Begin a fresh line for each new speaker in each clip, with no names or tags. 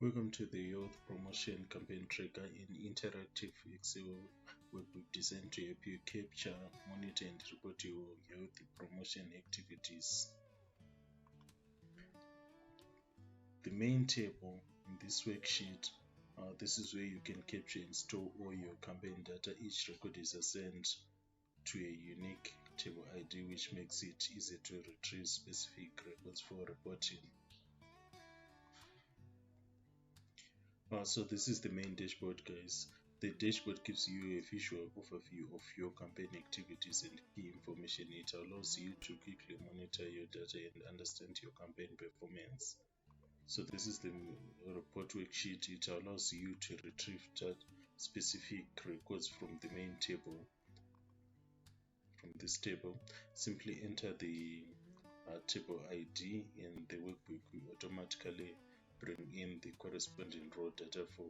Welcome to the Youth Promotion Campaign Tracker, an interactive Excel workbook designed to help you capture, monitor, and report your youth promotion activities. The main table in this worksheet, this is where you can capture and store all your campaign data. Each record is assigned to a unique table ID, which makes it easy to retrieve specific records for reporting. So this is the main dashboard, guys. The dashboard gives you a visual overview of your campaign activities and key information. It allows you to quickly monitor your data and understand your campaign performance. So this is the report worksheet. It allows you to retrieve specific records from the main table. From this table, simply enter the table ID in the workbook. We automatically bring in the corresponding raw data for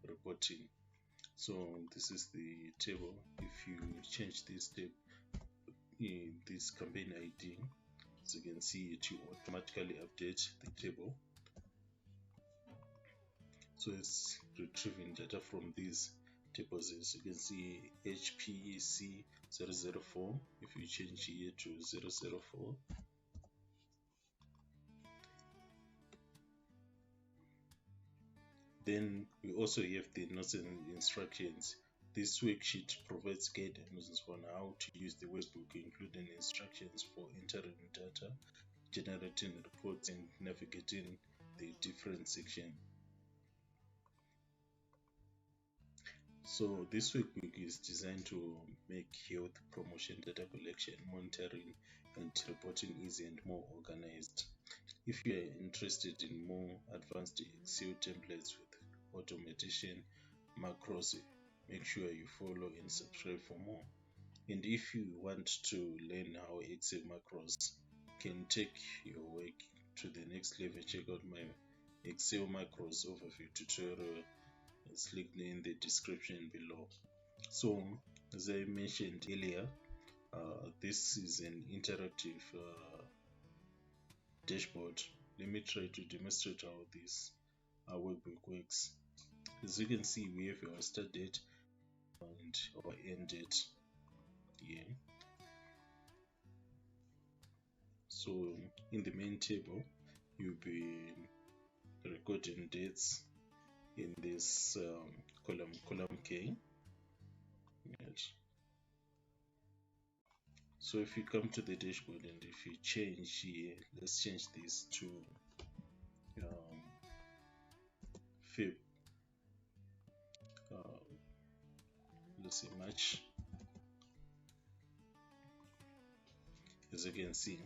reporting. So this is the table. If you change this campaign ID, as you can see, it will automatically update the table. So it's retrieving data from these tables. As you can see, HPEC 004. If you change here to 004, then we also have the notes and instructions. This worksheet provides guidance on how to use the workbook, including instructions for entering data, generating reports, and navigating the different sections. So this workbook is designed to make health promotion data collection, monitoring, and reporting easy and more organized. If you are interested in more advanced Excel templates with automation macros, make sure you follow and subscribe for more. And if you want to learn how Excel macros can take your work to the next level, check out my Excel macros overview tutorial. It's linked in the description below. So as I mentioned earlier, this is an interactive dashboard. Let me try to demonstrate how this workbook works. As you can see, we have our start date and our end date here. So in the main table, you'll be recording dates in this column K. Yes. So if you come to the dashboard and if you change here, let's change this to Feb, let's say March. As you can see,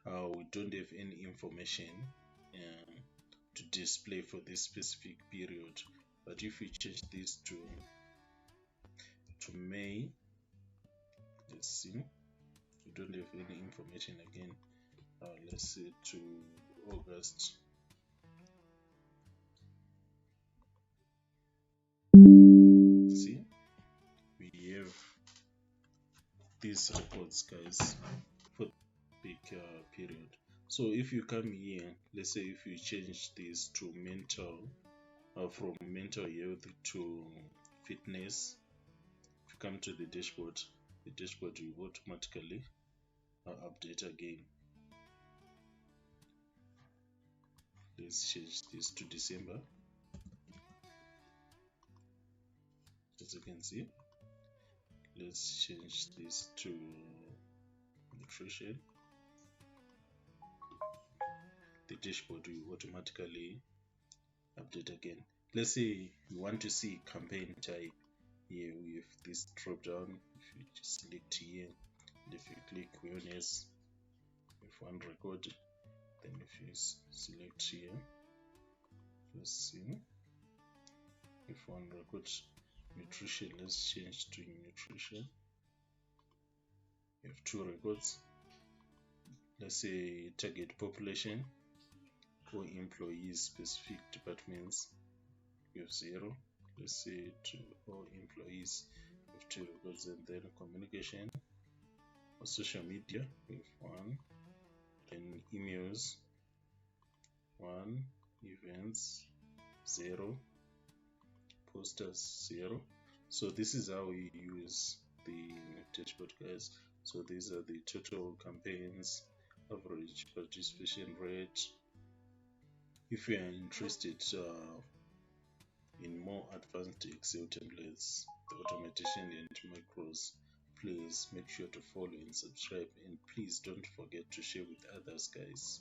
we don't have any information to display for this specific period. But if we change this to May, let's see, we don't have any information again. Let's say to August. See, we have these reports, guys, for the big period. So if you come here, let's say if you change this to mental, from mental health to fitness, if you come to the dashboard will automatically update again. Let's change this to December. As you can see, let's change this to nutrition. The dashboard will automatically update again. Let's say you want to see campaign type. Here we have this drop down. If you just select here, and if you click wellness, with one record, then if you select here, let's see, if one record nutrition, let's change to nutrition. You have two records. Let's say target population or employees, specific departments, you have 0. Let's say to all employees, you have 2 records. And then communication or social media, we have 1. Then emails, 1, events 0, posters 0. So this is how we use the dashboard, guys. So these are the total campaigns, average participation rate. If you are interested in more advanced Excel templates, the automation and macros, please make sure to follow and subscribe, and please don't forget to share with others, guys.